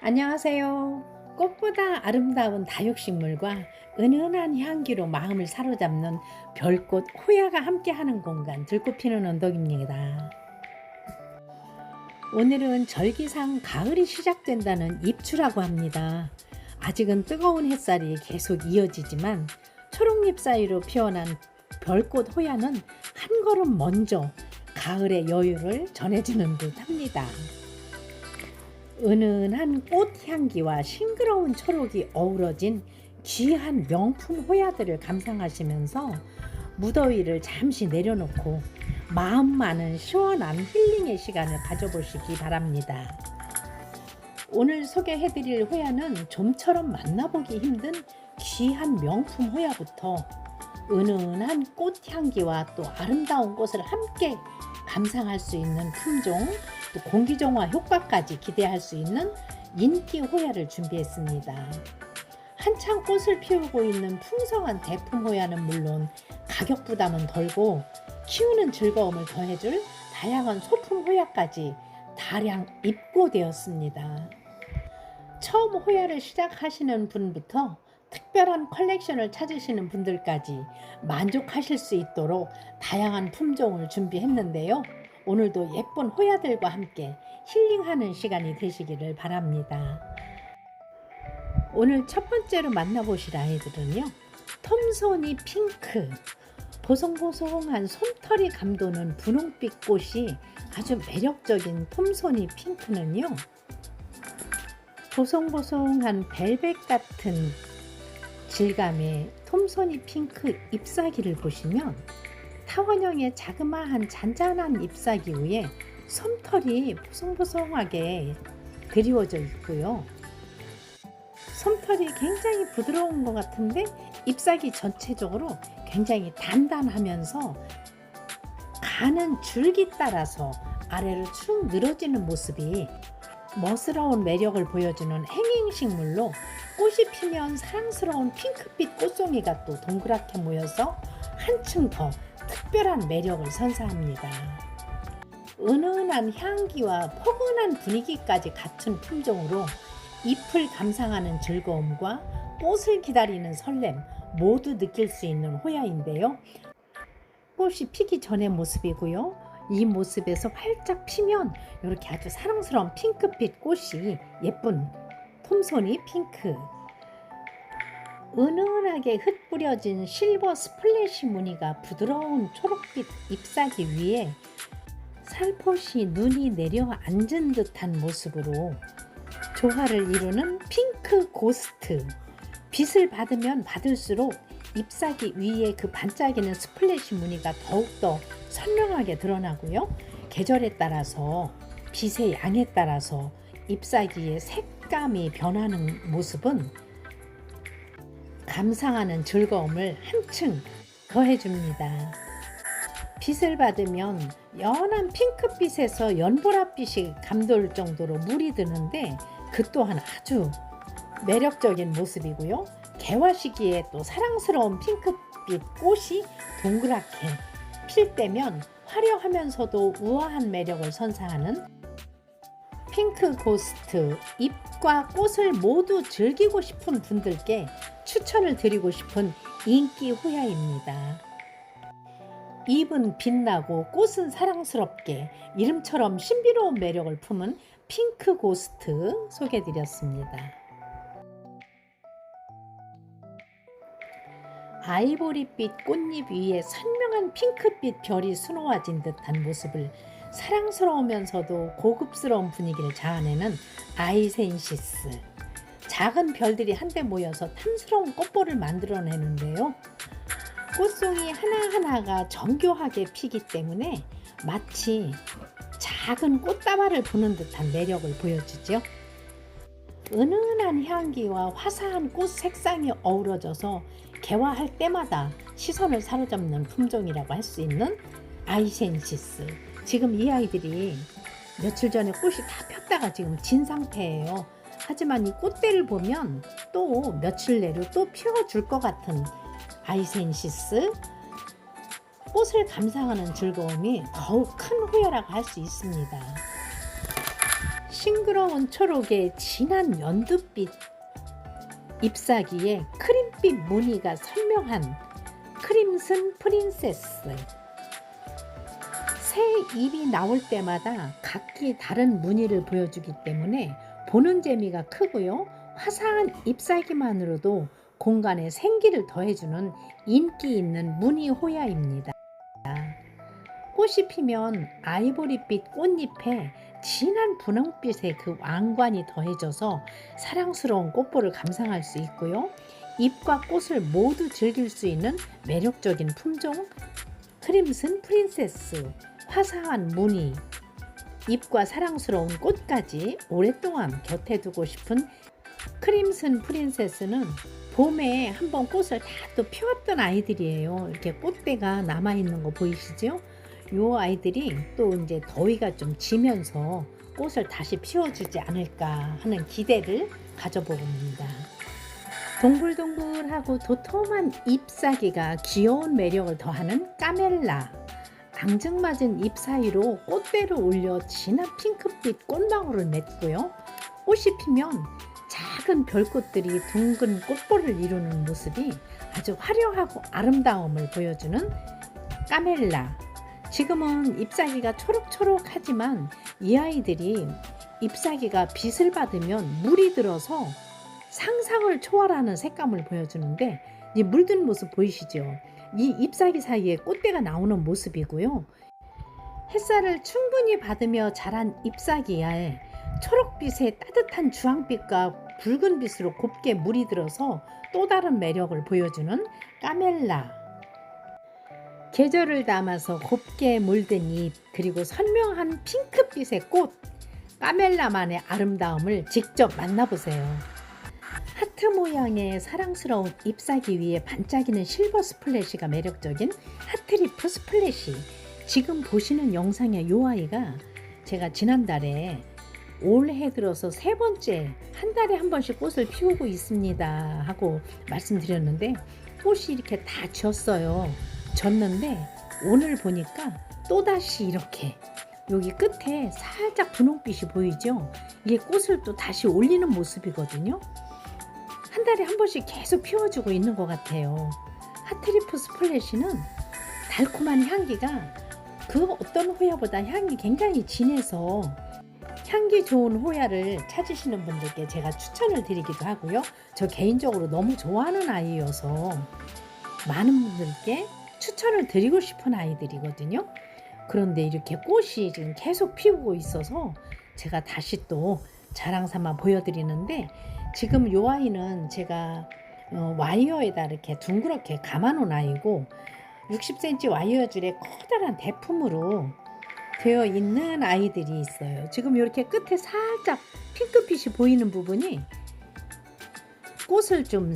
안녕하세요. 꽃보다 아름다운 다육식물과 은은한 향기로 마음을 사로잡는 별꽃 호야가 함께하는 공간 들꽃 피는 언덕입니다. 오늘은 절기상 가을이 시작된다는 입추라고 합니다. 아직은 뜨거운 햇살이 계속 이어지지만 초록잎 사이로 피어난 별꽃 호야는 한 걸음 먼저 가을의 여유를 전해주는 듯 합니다. 은은한 꽃향기와 싱그러운 초록이 어우러진 귀한 명품 호야들을 감상하시면서 무더위를 잠시 내려놓고 마음만은 시원한 힐링의 시간을 가져보시기 바랍니다. 오늘 소개해드릴 호야는 좀처럼 만나보기 힘든 귀한 명품 호야부터 은은한 꽃향기와 또 아름다운 꽃을 함께 감상할 수 있는 품종, 또 공기정화 효과까지 기대할 수 있는 인기 호야를 준비했습니다. 한창 꽃을 피우고 있는 풍성한 대품 호야는 물론 가격 부담은 덜고 키우는 즐거움을 더해줄 다양한 소품 호야까지 다량 입고되었습니다. 처음 호야를 시작하시는 분부터 특별한 컬렉션을 찾으시는 분들까지 만족하실 수 있도록 다양한 품종을 준비했는데요. 오늘도 예쁜 호야들과 함께 힐링하는 시간이 되시기를 바랍니다. 오늘 첫 번째로 만나보실 아이들은요, 톰소니 핑크. 보송보송한 솜털이 감도는 분홍빛 꽃이 아주 매력적인 톰소니 핑크는요, 보송보송한 벨벳 같은 질감의 톰소니 핑크 잎사귀를 보시면 타원형의 자그마한 잔잔한 잎사귀 위에 솜털이 보송보송하게 드리워져 있고요. 솜털이 굉장히 부드러운 것 같은데 잎사귀 전체적으로 굉장히 단단하면서 가는 줄기 따라서 아래로 축 늘어지는 모습이 멋스러운 매력을 보여주는 행잉식물로 꽃이 피면 사랑스러운 핑크빛 꽃송이가 또 동그랗게 모여서 한층 더 특별한 매력을 선사합니다. 은은한 향기와 포근한 분위기까지 갖춘 품종으로 잎을 감상하는 즐거움과 꽃을 기다리는 설렘 모두 느낄 수 있는 호야인데요. 꽃이 피기 전의 모습이고요. 이 모습에서 활짝 피면 이렇게 아주 사랑스러운 핑크빛 꽃이 예쁜 톰소니 핑크. 은은하게 흩뿌려진 실버 스플래시 무늬가 부드러운 초록빛 잎사귀 위에 살포시 눈이 내려앉은 듯한 모습으로 조화를 이루는 핑크 고스트. 빛을 받으면 받을수록 잎사귀 위에 그 반짝이는 스플래시 무늬가 더욱더 선명하게 드러나고요. 계절에 따라서 빛의 양에 따라서 잎사귀의 색감이 변하는 모습은 감상하는 즐거움을 한층 더해줍니다. 빛을 받으면 연한 핑크빛에서 연보라빛이 감돌 정도로 물이 드는데 그 또한 아주 매력적인 모습이고요. 개화 시기에 또 사랑스러운 핑크빛 꽃이 동그랗게 필 때면 화려하면서도 우아한 매력을 선사하는 핑크 고스트. 잎과 꽃을 모두 즐기고 싶은 분들께 추천을 드리고 싶은 인기 호야입니다. 잎은 빛나고 꽃은 사랑스럽게 이름처럼 신비로운 매력을 품은 핑크 고스트 소개해드렸습니다. 아이보리빛 꽃잎 위에 선명한 핑크빛 별이 수놓아진 듯한 모습을 사랑스러우면서도 고급스러운 분위기를 자아내는 아이센시스. 작은 별들이 한데 모여서 탐스러운 꽃볼을 만들어내는데요. 꽃송이 하나하나가 정교하게 피기 때문에 마치 작은 꽃다발을 보는 듯한 매력을 보여주죠. 은은한 향기와 화사한 꽃 색상이 어우러져서 개화할 때마다 시선을 사로잡는 품종이라고 할 수 있는 아이센시스. 지금 이 아이들이 며칠 전에 꽃이 다 폈다가 지금 진 상태예요. 하지만 이 꽃대를 보면 또 며칠 내로 또 피워줄 것 같은 아이센시스. 꽃을 감상하는 즐거움이 더욱 큰 호야라고 할 수 있습니다. 싱그러운 초록의 진한 연두빛 잎사귀에 크림빛 무늬가 선명한 크림슨 프린세스. 새 잎이 나올 때마다 각기 다른 무늬를 보여주기 때문에 보는 재미가 크고요. 화사한 잎사귀만으로도 공간에 생기를 더해주는 인기 있는 무늬 호야입니다. 꽃이 피면 아이보리빛 꽃잎에 진한 분홍빛의 그 왕관이 더해져서 사랑스러운 꽃보를 감상할 수 있고요. 잎과 꽃을 모두 즐길 수 있는 매력적인 품종 크림슨 프린세스. 화사한 무늬, 잎과 사랑스러운 꽃까지 오랫동안 곁에 두고 싶은 크림슨 프린세스는 봄에 한번 꽃을 다 또 피웠던 아이들이에요. 이렇게 꽃대가 남아있는 거 보이시죠? 요 아이들이 또 이제 더위가 좀 지면서 꽃을 다시 피워주지 않을까 하는 기대를 가져봅니다. 동글동글하고 도톰한 잎사귀가 귀여운 매력을 더하는 까멜라. 앙증맞은 잎 사이로 꽃대를 올려 진한 핑크빛 꽃망울을 맺고요. 꽃이 피면 작은 별꽃들이 둥근 꽃볼을 이루는 모습이 아주 화려하고 아름다움을 보여주는 까멜라. 지금은 잎사귀가 초록초록하지만 이 아이들이 잎사귀가 빛을 받으면 물이 들어서 상상을 초월하는 색감을 보여주는데, 이 물든 모습 보이시죠? 이 잎사귀 사이에 꽃대가 나오는 모습이고요. 햇살을 충분히 받으며 자란 잎사귀에 초록빛의 따뜻한 주황빛과 붉은빛으로 곱게 물이 들어서 또 다른 매력을 보여주는 까멜라. 계절을 담아서 곱게 물든 잎, 그리고 선명한 핑크빛의 꽃, 까멜라만의 아름다움을 직접 만나보세요. 하트 모양의 사랑스러운 잎사귀 위에 반짝이는 실버 스플래시가 매력적인 하트리프 스플래시. 지금 보시는 영상의 이 아이가 제가 지난달에 올해 들어서 세 번째 한 달에 한 번씩 꽃을 피우고 있습니다 하고 말씀드렸는데, 꽃이 이렇게 다 졌어요. 졌는데 오늘 보니까 또다시 이렇게 여기 끝에 살짝 분홍빛이 보이죠? 이게 꽃을 또 다시 올리는 모습이거든요. 한 달에 한 번씩 계속 피워주고 있는 것 같아요. 하트리프 스플래시는 달콤한 향기가 그 어떤 호야보다 향이 굉장히 진해서 향기 좋은 호야를 찾으시는 분들께 제가 추천을 드리기도 하고요. 저 개인적으로 너무 좋아하는 아이여서 많은 분들께 추천을 드리고 싶은 아이들이거든요. 그런데 이렇게 꽃이 지금 계속 피우고 있어서 제가 다시 또 자랑 삼아 보여드리는데, 지금 이 아이는 제가 와이어에다 이렇게 둥그렇게 감아놓은 아이고 60cm 와이어 줄에 커다란 대품으로 되어 있는 아이들이 있어요. 지금 이렇게 끝에 살짝 핑크빛이 보이는 부분이 꽃을 좀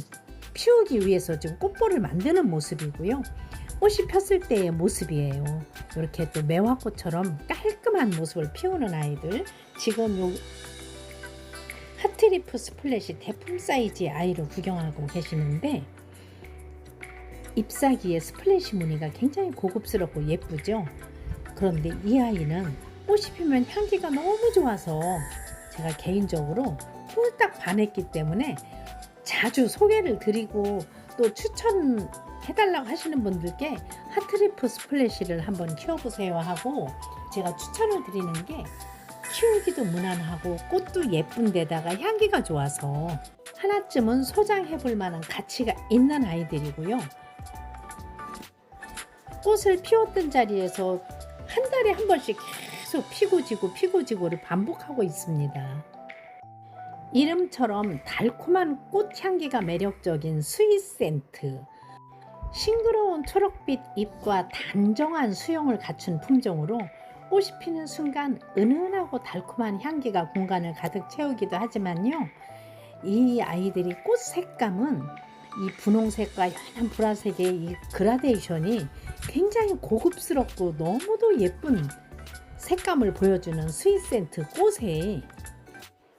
피우기 위해서 지금 꽃볼을 만드는 모습이고요. 꽃이 폈을 때의 모습이에요. 이렇게 또 매화꽃처럼 깔끔한 모습을 피우는 아이들. 지금 요 하트리프 스플래시 대품 사이즈의 아이를 구경하고 계시는데, 잎사귀의 스플래시 무늬가 굉장히 고급스럽고 예쁘죠? 그런데 이 아이는 꽃이 피면 향기가 너무 좋아서 제가 개인적으로 홀딱 반했기 때문에 자주 소개를 드리고 또 추천해달라고 하시는 분들께 하트리프 스플래시를 한번 키워보세요 하고 제가 추천을 드리는 게, 키우기도 무난하고 꽃도 예쁜 데다가 향기가 좋아서 하나쯤은 소장해볼 만한 가치가 있는 아이들이고요. 꽃을 피웠던 자리에서 한 달에 한 번씩 계속 피고 지고 피고 지고를 반복하고 있습니다. 이름처럼 달콤한 꽃향기가 매력적인 스윗센트. 싱그러운 초록빛 잎과 단정한 수영을 갖춘 품종으로 꽃이 피는 순간 은은하고 달콤한 향기가 공간을 가득 채우기도 하지만요, 이 아이들이 꽃 색감은 이 분홍색과 연한 보라색의 이 그라데이션이 굉장히 고급스럽고 너무도 예쁜 색감을 보여주는 스윗센트 꽃에,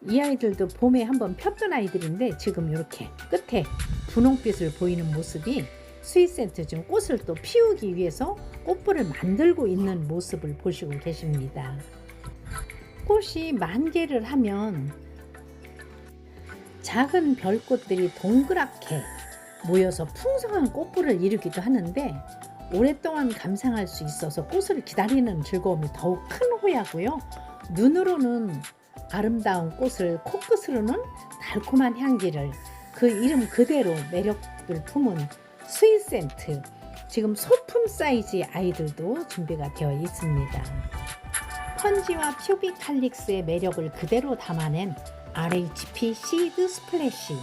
이 아이들도 봄에 한번 폈던 아이들인데 지금 이렇게 끝에 분홍빛을 보이는 모습이 스윗센트 중 꽃을 또 피우기 위해서 꽃볼을 만들고 있는 모습을 보시고 계십니다. 꽃이 만개를 하면 작은 별꽃들이 동그랗게 모여서 풍성한 꽃볼을 이루기도 하는데, 오랫동안 감상할 수 있어서 꽃을 기다리는 즐거움이 더욱 큰 호야고요. 눈으로는 아름다운 꽃을, 코끝으로는 달콤한 향기를, 그 이름 그대로 매력을 품은 스윗센트, 지금 소품 사이즈의 아이들도 준비가 되어 있습니다. 펀지와 퓨비칼릭스의 매력을 그대로 담아낸 RHP 시드 스플래시,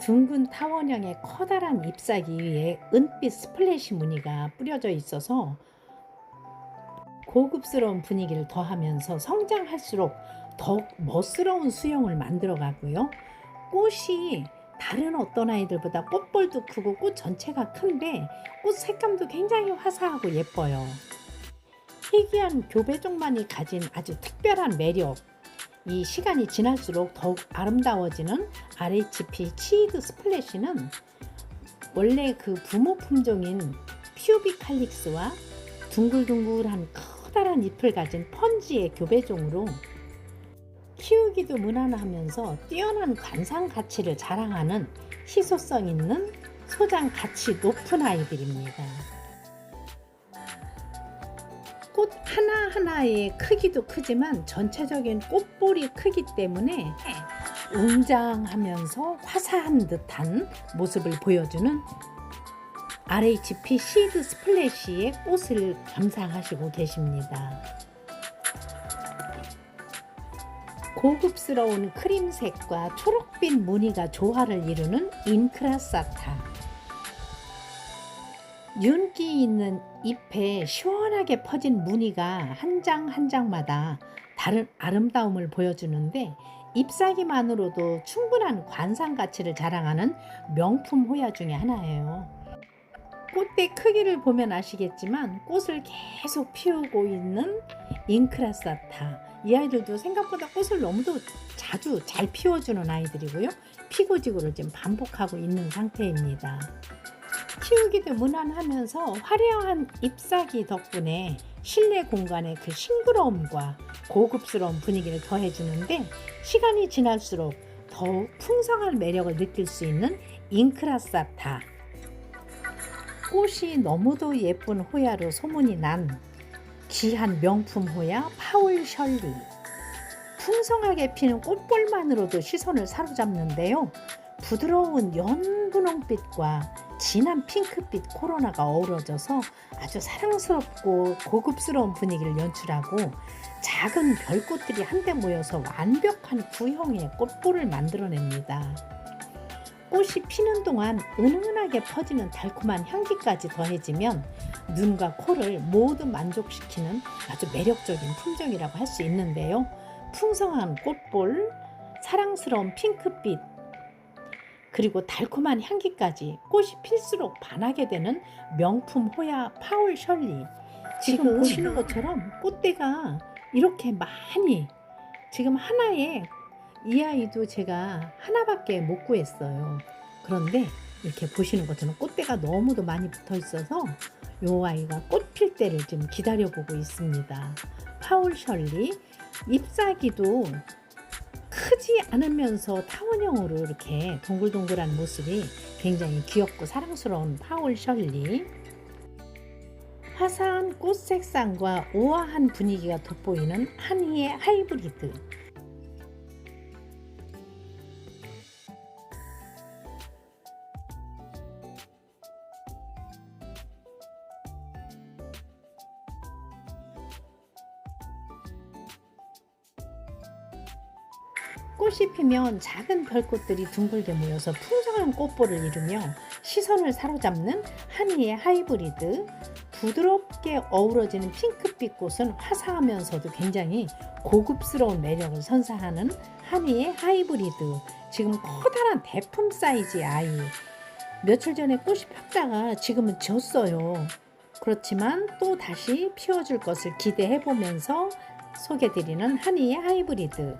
둥근 타원형의 커다란 잎사귀 위에 은빛 스플래시 무늬가 뿌려져 있어서 고급스러운 분위기를 더하면서 성장할수록 더욱 멋스러운 수영을 만들어 가고요. 꽃이 다른 어떤 아이들보다 꽃볼도 크고 꽃 전체가 큰데 꽃 색감도 굉장히 화사하고 예뻐요. 희귀한 교배종만이 가진 아주 특별한 매력, 이 시간이 지날수록 더욱 아름다워지는 RHP 치드 스플래시는 원래 그 부모 품종인 퓨비칼릭스와 둥글둥글한 커다란 잎을 가진 펀지의 교배종으로 키우기도 무난하면서 뛰어난 관상 가치를 자랑하는 희소성 있는 소장 가치 높은 아이들입니다. 꽃 하나하나의 크기도 크지만 전체적인 꽃볼이 크기 때문에 웅장하면서 화사한 듯한 모습을 보여주는 RHP 시드 스플래시의 꽃을 감상하시고 계십니다. 고급스러운 크림색과 초록빛 무늬가 조화를 이루는 인크라사타, 윤기 있는 잎에 시원하게 퍼진 무늬가 한 장 한 장마다 다른 아름다움을 보여주는데, 잎사귀만으로도 충분한 관상 가치를 자랑하는 명품 호야 중에 하나예요. 꽃대 크기를 보면 아시겠지만 꽃을 계속 피우고 있는 인크라사타, 이 아이들도 생각보다 꽃을 너무도 자주 잘 피워주는 아이들이고요. 피고지고를 지금 반복하고 있는 상태입니다. 키우기도 무난하면서 화려한 잎사귀 덕분에 실내 공간의 그 싱그러움과 고급스러운 분위기를 더해주는데, 시간이 지날수록 더욱 풍성한 매력을 느낄 수 있는 인크라사타, 꽃이 너무도 예쁜 호야로 소문이 난 귀한 명품 호야 파울 셜리, 풍성하게 피는 꽃볼만으로도 시선을 사로잡는데요. 부드러운 연분홍빛과 진한 핑크빛 코로나가 어우러져서 아주 사랑스럽고 고급스러운 분위기를 연출하고, 작은 별꽃들이 한데 모여서 완벽한 구형의 꽃볼을 만들어냅니다. 꽃이 피는 동안 은은하게 퍼지는 달콤한 향기까지 더해지면 눈과 코를 모두 만족시키는 아주 매력적인 품종이라고 할 수 있는데요. 풍성한 꽃볼, 사랑스러운 핑크빛, 그리고 달콤한 향기까지 꽃이 필수록 반하게 되는 명품 호야 파울 셜리, 지금 보시는 것처럼 꽃대가 이렇게 많이, 지금 하나에 이 아이도 제가 하나밖에 못 구했어요. 그런데 이렇게 보시는 것처럼 꽃대가 너무도 많이 붙어 있어서 이 아이가 꽃 필 때를 좀 기다려보고 있습니다. 파울 셜리, 잎사귀도 크지 않으면서 타원형으로 이렇게 동글동글한 모습이 굉장히 귀엽고 사랑스러운 파울 셜리, 화사한 꽃 색상과 우아한 분위기가 돋보이는 한희의 하이브리드, 꽃이 피면 작은 별꽃들이 둥글게 모여서 풍성한 꽃볼을 이루며 시선을 사로잡는 한희의 하이브리드, 부드럽게 어우러지는 핑크빛 꽃은 화사하면서도 굉장히 고급스러운 매력을 선사하는 하니의 하이브리드. 지금 커다란 대품 사이즈의 아이. 며칠 전에 꽃이 폈다가 지금은 졌어요. 그렇지만 또 다시 피워줄 것을 기대해보면서 소개드리는 하니의 하이브리드.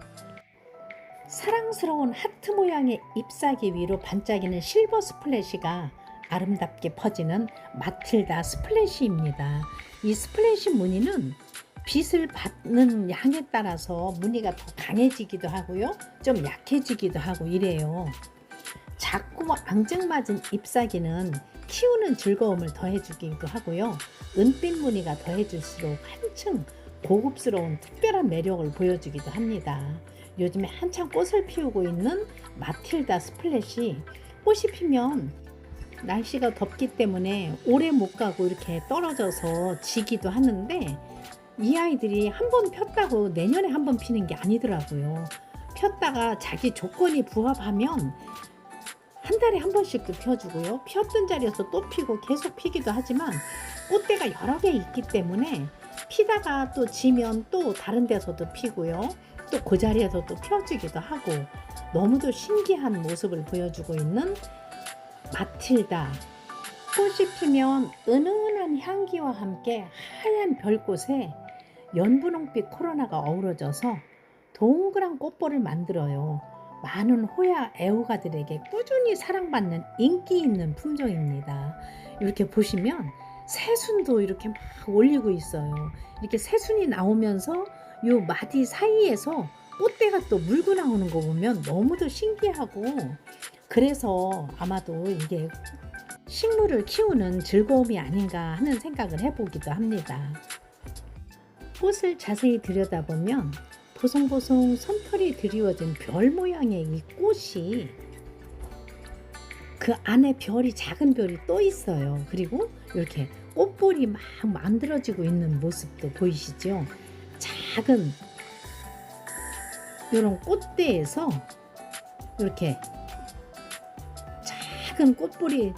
사랑스러운 하트 모양의 잎사귀 위로 반짝이는 실버 스플래시가 아름답게 퍼지는 마틸다 스플래시입니다. 이 스플래시 무늬는 빛을 받는 양에 따라서 무늬가 더 강해지기도 하고요, 좀 약해지기도 하고 이래요. 작고 앙증맞은 잎사귀는 키우는 즐거움을 더해주기도 하고요, 은빛 무늬가 더해질수록 한층 고급스러운 특별한 매력을 보여주기도 합니다. 요즘에 한창 꽃을 피우고 있는 마틸다 스플래시, 꽃이 피면 날씨가 덥기 때문에 오래 못 가고 이렇게 떨어져서 지기도 하는데, 이 아이들이 한 번 폈다고 내년에 한 번 피는 게 아니더라고요. 폈다가 자기 조건이 부합하면 한 달에 한 번씩도 펴주고요, 피었던 자리에서 또 피고 계속 피기도 하지만 꽃대가 여러 개 있기 때문에 피다가 또 지면 또 다른 데서도 피고요, 또 그 자리에서 또 펴주기도 하고 너무도 신기한 모습을 보여주고 있는 마틸다. 꽃이 피면 은은한 향기와 함께 하얀 별꽃에 연분홍빛 코로나가 어우러져서 동그란 꽃볼을 만들어요. 많은 호야 애호가들에게 꾸준히 사랑받는 인기 있는 품종입니다. 이렇게 보시면 새순도 이렇게 막 올리고 있어요. 이렇게 새순이 나오면서 요 마디 사이에서 꽃대가 또 물고 나오는 거 보면 너무도 신기하고, 그래서 아마도 이게 식물을 키우는 즐거움이 아닌가 하는 생각을 해보기도 합니다. 꽃을 자세히 들여다보면 보송보송 솜털이 드리워진 별 모양의 이 꽃이, 그 안에 별이, 작은 별이 또 있어요. 그리고 이렇게 꽃볼이 막 만들어지고 있는 모습도 보이시죠? 작은 이런 꽃대에서 이렇게 작은 꽃볼이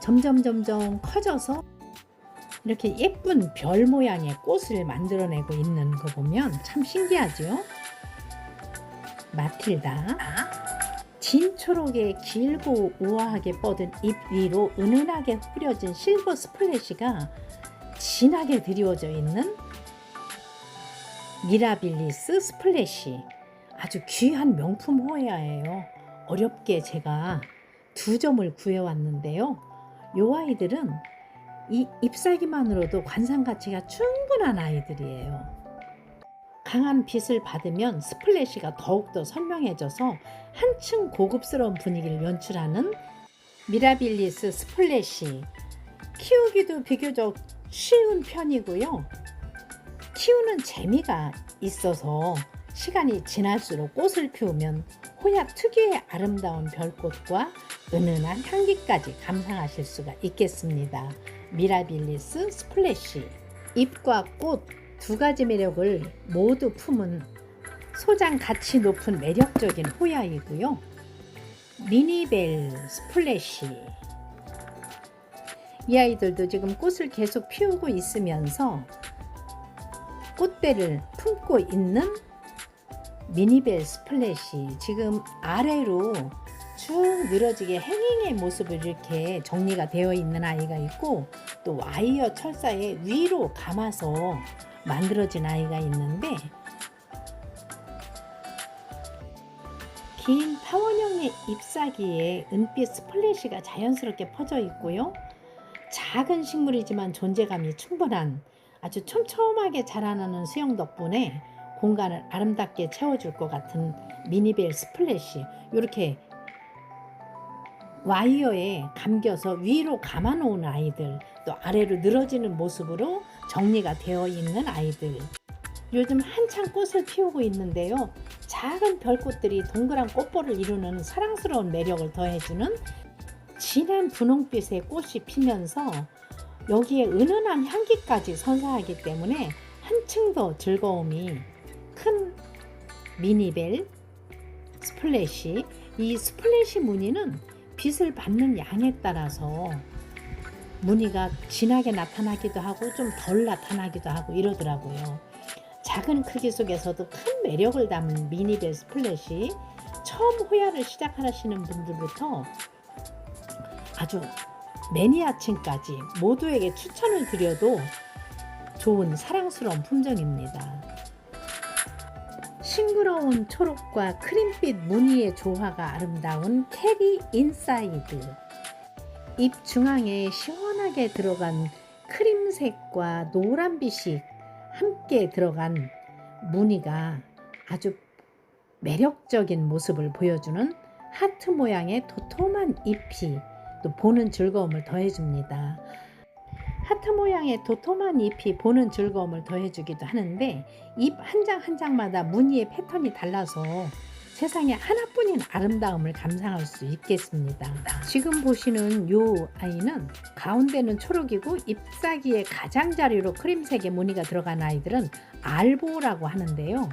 점점 커져서 이렇게 예쁜 별 모양의 꽃을 만들어내고 있는 거 보면 참 신기하죠? 마틸다. 진초록의 길고 우아하게 뻗은 잎 위로 은은하게 뿌려진 실버 스플래시가 진하게 드리워져 있는 미라빌리스 스플래시. 아주 귀한 명품 호야예요. 어렵게 제가 2점을 구해왔는데요. 이 아이들은 이 잎사귀만으로도 관상 가치가 충분한 아이들이에요. 강한 빛을 받으면 스플래시가 더욱더 선명해져서 한층 고급스러운 분위기를 연출하는 미라빌리스 스플래시. 키우기도 비교적 쉬운 편이고요, 키우는 재미가 있어서 시간이 지날수록 꽃을 피우면 호야 특유의 아름다운 별꽃과 은은한 향기까지 감상하실 수가 있겠습니다. 미라빌리스 스플래시. 잎과 꽃 두 가지 매력을 모두 품은 소장 가치 높은 매력적인 호야이고요. 미니벨 스플래시. 이 아이들도 지금 꽃을 계속 피우고 있으면서 꽃대를 품고 있는 미니벨 스플래시. 지금 아래로 쭉 늘어지게 행잉의 모습을 이렇게 정리가 되어 있는 아이가 있고, 또 와이어 철사에 위로 감아서 만들어진 아이가 있는데, 긴 타원형의 잎사귀에 은빛 스플래시가 자연스럽게 퍼져 있고요, 작은 식물이지만 존재감이 충분한 아주 촘촘하게 자라나는 수영 덕분에 공간을 아름답게 채워줄 것 같은 미니벨 스플래시. 이렇게 와이어에 감겨서 위로 감아 놓은 아이들, 또 아래로 늘어지는 모습으로 정리가 되어 있는 아이들. 요즘 한창 꽃을 피우고 있는데요, 작은 별꽃들이 동그란 꽃볼을 이루는 사랑스러운 매력을 더해주는 진한 분홍빛의 꽃이 피면서 여기에 은은한 향기까지 선사하기 때문에 한층 더 즐거움이 큰 미니벨 스플래시. 이 스플래시 무늬는 빛을 받는 양에 따라서 무늬가 진하게 나타나기도 하고 좀 덜 나타나기도 하고 이러더라고요. 작은 크기 속에서도 큰 매력을 담은 미니벨 스플랫이 처음 호야를 시작하시는 분들부터 아주 매니아층까지 모두에게 추천을 드려도 좋은 사랑스러운 품종입니다. 싱그러운 초록과 크림빛 무늬의 조화가 아름다운 캐리 인사이드. 잎 중앙에 시원하게 들어간 크림색과 노란빛이 함께 들어간 무늬가 아주 매력적인 모습을 보여주는 하트 모양의 도톰한 잎이 또 보는 즐거움을 더해줍니다. 하트 모양의 도톰한 잎이 보는 즐거움을 더해주기도 하는데 잎 한 장 한 장마다 무늬의 패턴이 달라서 세상에 하나뿐인 아름다움을 감상할 수 있겠습니다. 지금 보시는 요 아이는 가운데는 초록이고 잎사귀의 가장자리로 크림색의 무늬가 들어간 아이들은 알보라고 하는데요.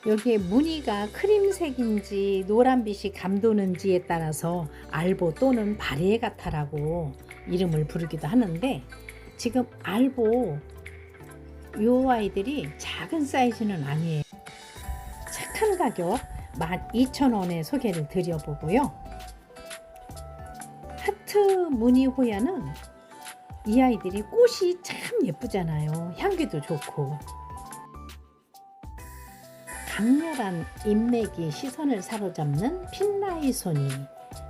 여기에 무늬가 크림색인지 노란빛이 감도는지에 따라서 알보 또는 바리에가타라고 이름을 부르기도 하는데 지금 알보 요 아이들이 작은 사이즈는 아니에요. 착한 가격 12,000원에 소개를 드려보고요. 하트 무늬 호야는 이 아이들이 꽃이 참 예쁘잖아요. 향기도 좋고 강렬한 인맥이 시선을 사로잡는 핀라이소니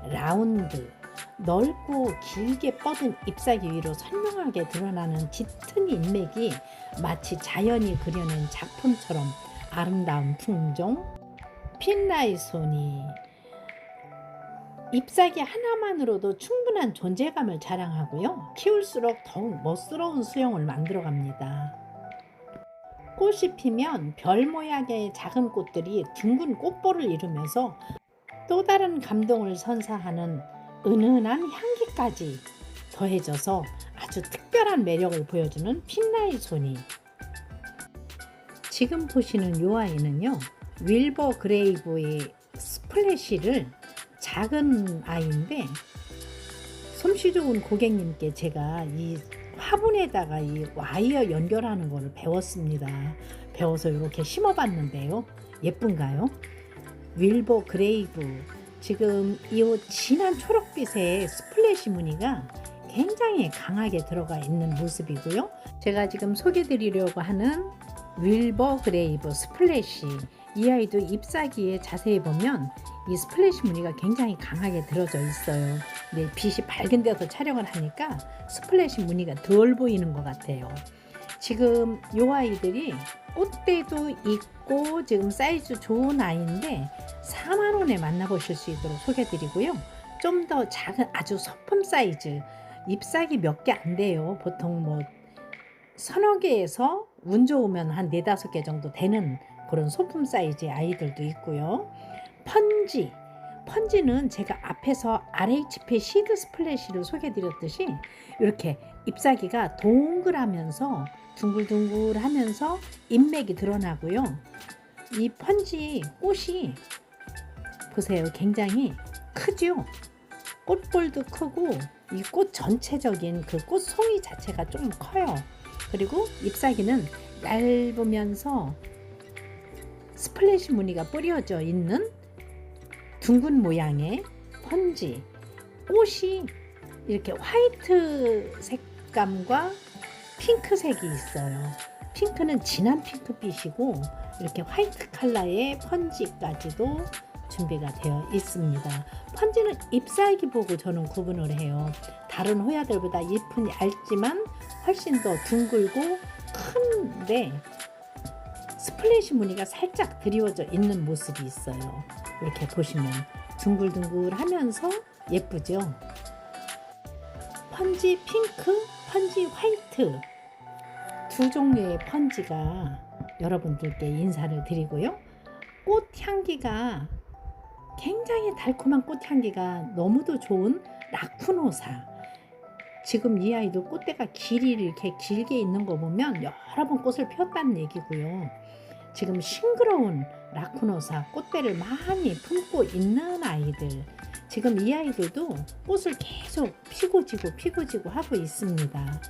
라운드 넓고 길게 뻗은 잎사귀 위로 선명하게 드러나는 짙은 인맥이 마치 자연이 그려낸 작품처럼 아름다운 품종 핀라이소니. 잎사귀 하나만으로도 충분한 존재감을 자랑하고요. 키울수록 더욱 멋스러운 수영을 만들어갑니다. 꽃이 피면 별 모양의 작은 꽃들이 둥근 꽃볼을 이루면서 또 다른 감동을 선사하는 은은한 향기까지 더해져서 아주 특별한 매력을 보여주는 핀라이소니. 지금 보시는 이 아이는요, 윌버 그레이브의 스플래시를 작은 아이인데 솜씨 좋은 고객님께 제가 이 화분에다가 이 와이어 연결하는 거를 배웠습니다. 배워서 이렇게 심어봤는데요. 예쁜가요? 윌버 그레이브. 지금 이 진한 초록빛의 스플래시 무늬가 굉장히 강하게 들어가 있는 모습이고요. 제가 지금 소개드리려고 하는 윌버 그레이브 스플래시, 이 아이도 잎사귀에 자세히 보면 이 스플래시 무늬가 굉장히 강하게 들어져 있어요. 근데 빛이 밝은 데서 촬영을 하니까 스플래시 무늬가 덜 보이는 것 같아요. 지금 이 아이들이 꽃대도 있고 지금 사이즈 좋은 아이인데 4만 원에 만나보실 수 있도록 소개드리고요. 좀 더 작은 아주 소품 사이즈, 잎사귀 몇 개 안 돼요. 보통 뭐 서너 개에서 운 좋으면 한 4, 5개 정도 되는 그런 소품 사이즈의 아이들도 있고요. 펀지는 제가 앞에서 RHP 시드 스플래시를 소개드렸듯이 이렇게 잎사귀가 동글하면서 둥글둥글하면서 잎맥이 드러나고요. 이 펀지 꽃이 보세요. 굉장히 크죠? 꽃볼도 크고 이 꽃 전체적인 그 꽃송이 자체가 좀 커요. 그리고 잎사귀는 얇으면서 스플래시 무늬가 뿌려져 있는 둥근 모양의 펀지. 꽃이 이렇게 화이트 색감과 핑크색이 있어요. 핑크는 진한 핑크빛이고 이렇게 화이트 컬러의 펀지까지도 준비가 되어 있습니다. 펀지는 잎사귀 보고 저는 구분을 해요. 다른 호야들보다 잎은 얇지만 훨씬 더 둥글고 큰데 스플래시 무늬가 살짝 드리워져 있는 모습이 있어요. 이렇게 보시면 둥글둥글하면서 예쁘죠? 펀지 핑크, 펀지 화이트 두 종류의 펀지가 여러분들께 인사를 드리고요. 꽃 향기가 굉장히 달콤한 꽃 향기가 너무도 좋은 라쿠노사. 지금 이 아이도 꽃대가 길이 이렇게 길게 있는 거 보면 여러 번 꽃을 피웠다는 얘기고요. 지금 싱그러운 라쿠노사 꽃대를 많이 품고 있는 아이들, 지금 이 아이들도 꽃을 계속 피고 지고 하고 있습니다.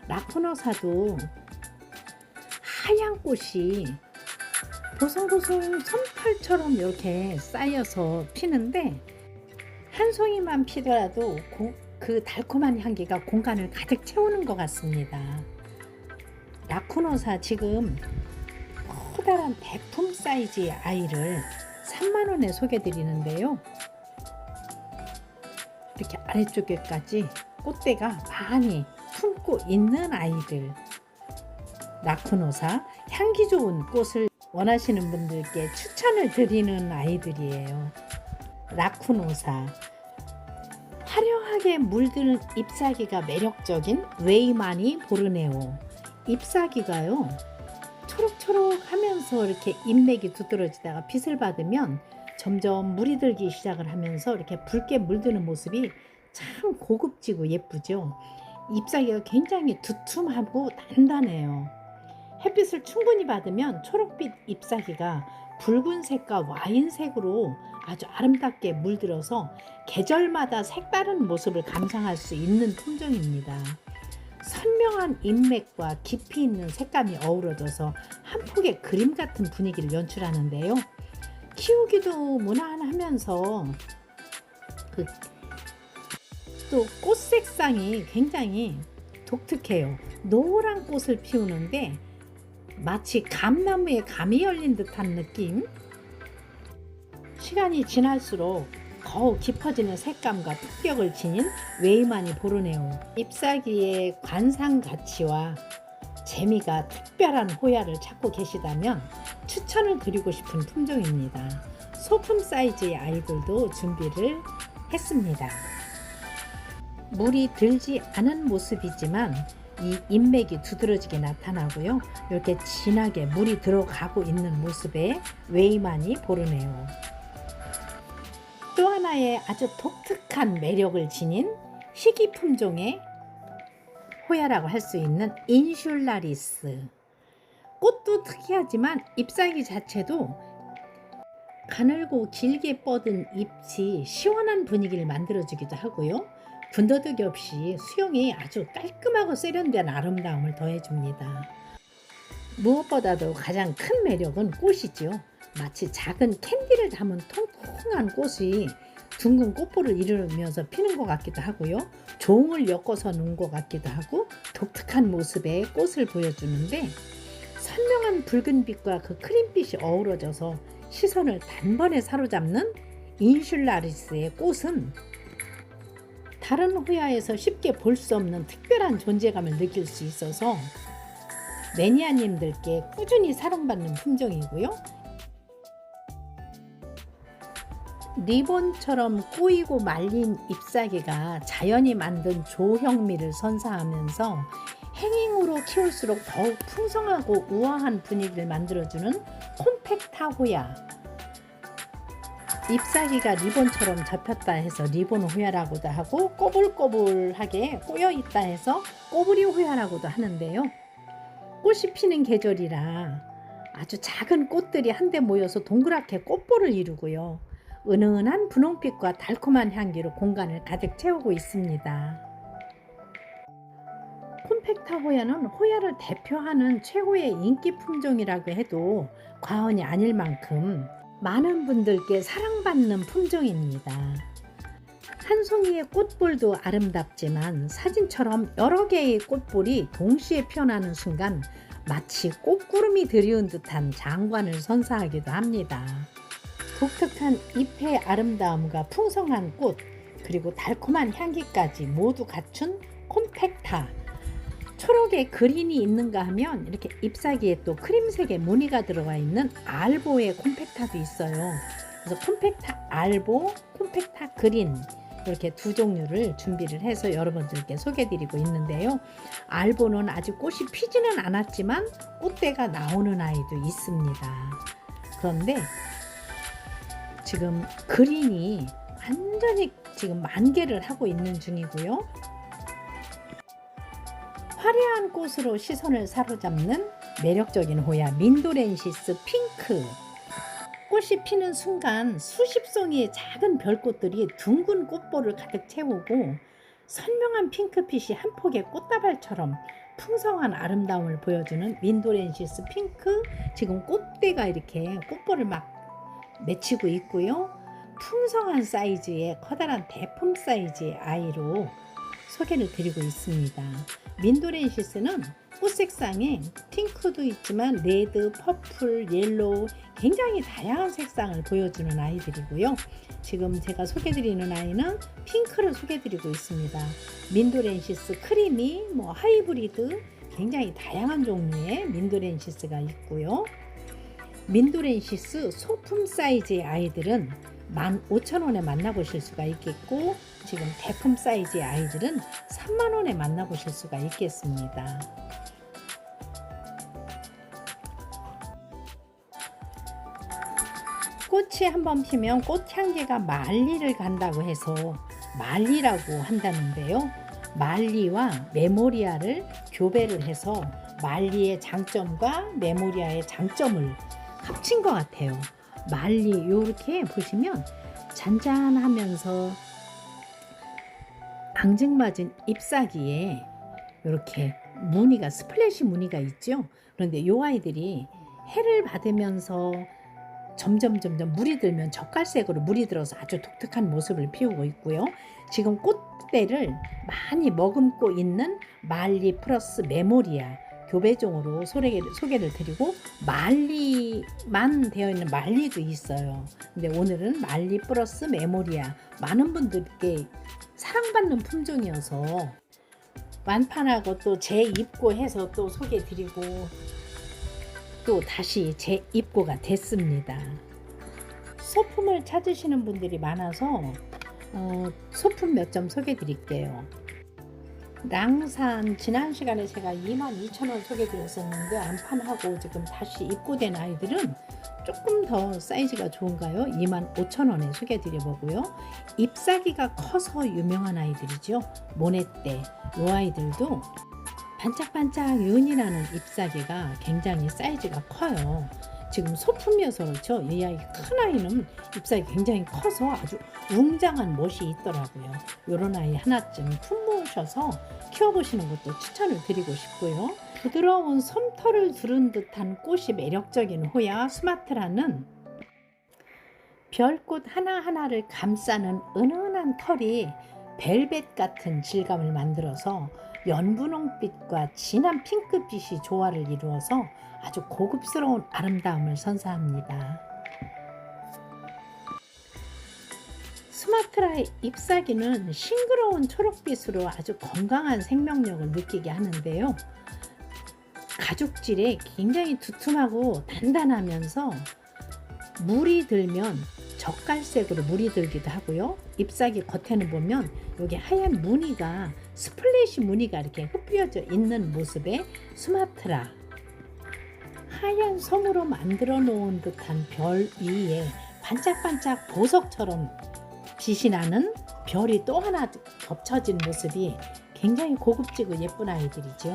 라쿠노사도 하얀 꽃이 보송보송 솜털처럼 이렇게 쌓여서 피는데 한 송이만 피더라도 그 달콤한 향기가 공간을 가득 채우는 것 같습니다. 라쿠노사 지금 커다란 대품 사이즈의 아이를 3만원에 소개드리는데요. 이렇게 아래쪽에까지 꽃대가 많이 품고 있는 아이들, 라쿠노사 향기 좋은 꽃을 원하시는 분들께 추천을 드리는 아이들이에요. 라쿠노사 화려하게 물드는 잎사귀가 매력적인 웨이마니 보르네오. 잎사귀가요 초록초록 하면서 이렇게 잎맥이 두드러지다가 빛을 받으면 점점 물이 들기 시작을 하면서 이렇게 붉게 물드는 모습이 참 고급지고 예쁘죠. 잎사귀가 굉장히 두툼하고 단단해요. 햇빛을 충분히 받으면 초록빛 잎사귀가 붉은색과 와인색으로 아주 아름답게 물들어서 계절마다 색다른 모습을 감상할 수 있는 품종입니다. 선명한 잎맥과 깊이 있는 색감이 어우러져서 한 폭의 그림 같은 분위기를 연출하는데요. 키우기도 무난하면서 또 꽃 색상이 굉장히 독특해요. 노란 꽃을 피우는데 마치 감나무에 감이 열린 듯한 느낌. 시간이 지날수록 더욱 깊어지는 색감과 특격을 지닌 웨이마니 보르네오. 잎사귀의 관상 가치와 재미가 특별한 호야를 찾고 계시다면 추천을 드리고 싶은 품종입니다. 소품 사이즈의 아이들도 준비를 했습니다. 물이 들지 않은 모습이지만 이 잎맥이 두드러지게 나타나고요. 이렇게 진하게 물이 들어가고 있는 모습의 웨이마니 보르네오. 또 하나의 아주 독특한 매력을 지닌 희귀 품종의 호야라고 할 수 있는 인슐라리스. 꽃도 특이하지만 잎사귀 자체도 가늘고 길게 뻗은 잎이 시원한 분위기를 만들어주기도 하고요. 군더더기 없이 수영이 아주 깔끔하고 세련된 아름다움을 더해줍니다. 무엇보다도 가장 큰 매력은 꽃이죠. 마치 작은 캔디를 담은 통통한 꽃이 둥근 꽃볼을 이루면서 피는 것 같기도 하고요. 종을 엮어서 놓은 것 같기도 하고 독특한 모습의 꽃을 보여주는데 선명한 붉은빛과 그 크림빛이 어우러져서 시선을 단번에 사로잡는 인슐라리스의 꽃은 다른 호야에서 쉽게 볼 수 없는 특별한 존재감을 느낄 수 있어서 매니아님들께 꾸준히 사랑받는 품종이고요. 리본처럼 꼬이고 말린 잎사귀가 자연이 만든 조형미를 선사하면서 행잉으로 키울수록 더욱 풍성하고 우아한 분위기를 만들어주는 콤팩타 호야. 잎사귀가 리본처럼 접혔다 해서 리본 호야라고도 하고 꼬불꼬불하게 꼬여있다 해서 꼬부리 호야라고도 하는데요. 꽃이 피는 계절이라 아주 작은 꽃들이 한데 모여서 동그랗게 꽃볼을 이루고요. 은은한 분홍빛과 달콤한 향기로 공간을 가득 채우고 있습니다. 콤팩타 호야는 호야를 대표하는 최고의 인기 품종이라고 해도 과언이 아닐 만큼 많은 분들께 사랑받는 품종입니다. 한 송이의 꽃볼도 아름답지만 사진처럼 여러 개의 꽃볼이 동시에 피어나는 순간 마치 꽃구름이 드리운 듯한 장관을 선사하기도 합니다. 독특한 잎의 아름다움과 풍성한 꽃, 그리고 달콤한 향기까지 모두 갖춘 콤팩타. 초록에 그린이 있는가 하면 이렇게 잎사귀에 또 크림색의 무늬가 들어가 있는 알보의 콤팩타도 있어요. 그래서 콤팩타 알보, 콤팩타 그린 이렇게 두 종류를 준비를 해서 여러분들께 소개해드리고 있는데요. 알보는 아직 꽃이 피지는 않았지만 꽃대가 나오는 아이도 있습니다. 그런데 지금 그린이 완전히 지금 만개를 하고 있는 중이고요. 화려한 꽃으로 시선을 사로잡는 매력적인 호야 민도렌시스 핑크. 꽃이 피는 순간 수십 송이의 작은 별꽃들이 둥근 꽃볼을 가득 채우고 선명한 핑크빛이 한 폭의 꽃다발처럼 풍성한 아름다움을 보여주는 민도렌시스 핑크. 지금 꽃대가 이렇게 꽃볼을 막 맺히고 있고요. 풍성한 사이즈의 커다란 대품 사이즈의 아이로 소개를 드리고 있습니다. 민도렌시스는 꽃 색상에 핑크도 있지만 레드, 퍼플, 옐로우 굉장히 다양한 색상을 보여주는 아이들이고요. 지금 제가 소개드리는 아이는 핑크를 소개드리고 있습니다. 민도렌시스 크리미, 하이브리드 굉장히 다양한 종류의 민도렌시스가 있고요. 민도렌시스 소품 사이즈의 아이들은 15,000원에 만나보실 수가 있겠고, 지금 대품 사이즈의 아이들은 30,000원에 만나보실 수가 있겠습니다. 꽃이 한번 피면 꽃향기가 만리를 간다고 해서 만리라고 한다는데요. 만리와 메모리아를 교배를 해서 만리의 장점과 메모리아의 장점을 합친 것 같아요. 말리 이렇게 보시면 잔잔하면서 앙증맞은 잎사귀에 이렇게 무늬가 스플래시 무늬가 있죠. 그런데 이 아이들이 해를 받으면서 점점 물이 들면 젓갈색으로 물이 들어서 아주 독특한 모습을 피우고 있고요. 지금 꽃대를 많이 머금고 있는 말리 플러스 메모리아 교배종으로 소개를 드리고, 말리만 되어 있는 말리도 있어요. 근데 오늘은 말리 플러스 메모리아, 많은 분들께 사랑받는 품종이어서 완판하고 또 재입고해서 또 소개드리고 또 다시 재입고가 됐습니다. 소품을 찾으시는 분들이 많아서 소품 몇 점 소개드릴게요. 랑산 지난 시간에 제가 22,000원 소개드렸었는데 안판하고 지금 다시 입고된 아이들은 조금 더 사이즈가 좋은가요? 25,000원에 소개드려보고요. 잎사귀가 커서 유명한 아이들이죠. 모네떼, 이 아이들도 반짝반짝 윤이라는 잎사귀가 굉장히 사이즈가 커요. 지금 소품이어서 그렇죠. 이 아이 큰 아이는 잎사귀 굉장히 커서 아주 웅장한 멋이 있더라고요. 이런 아이 하나쯤 품으셔서 키워보시는 것도 추천을 드리고 싶고요. 부드러운 솜털을 두른 듯한 꽃이 매력적인 호야 수마트라는 별꽃 하나하나를 감싸는 은은한 털이 벨벳 같은 질감을 만들어서 연분홍빛과 진한 핑크빛이 조화를 이루어서 아주 고급스러운 아름다움을 선사합니다. 수마트라의 잎사귀는 싱그러운 초록빛으로 아주 건강한 생명력을 느끼게 하는데요. 가죽질에 굉장히 두툼하고 단단하면서 물이 들면 젓갈색으로 물이 들기도 하고요. 잎사귀 겉에는 보면 여기 하얀 무늬가 스플래시 무늬가 이렇게 흩뿌려져 있는 모습의 수마트라. 하얀 솜으로 만들어 놓은 듯한 별 위에 반짝반짝 보석처럼 빛이 나는 별이 또 하나 겹쳐진 모습이 굉장히 고급지고 예쁜 아이들이죠.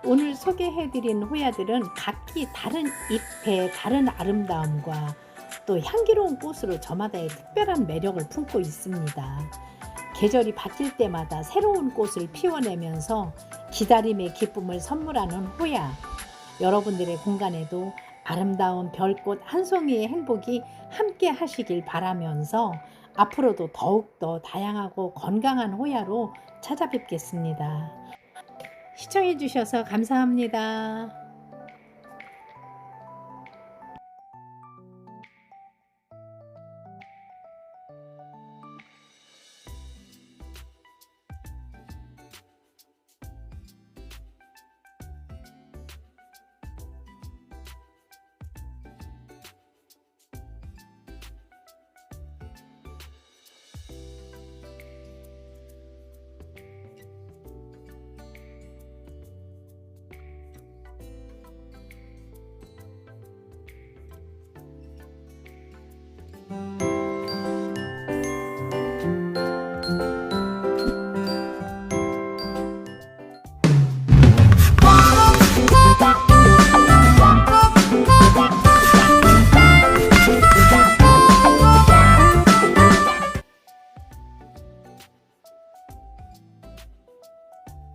오늘 소개해드린 호야들은 각기 다른 잎의 다른 아름다움과 또 향기로운 꽃으로 저마다의 특별한 매력을 품고 있습니다. 계절이 바뀔 때마다 새로운 꽃을 피워내면서 기다림의 기쁨을 선물하는 호야. 여러분들의 공간에도 아름다운 별꽃 한 송이의 행복이 함께 하시길 바라면서 앞으로도 더욱더 다양하고 건강한 호야로 찾아뵙겠습니다. 시청해 주셔서 감사합니다. Thank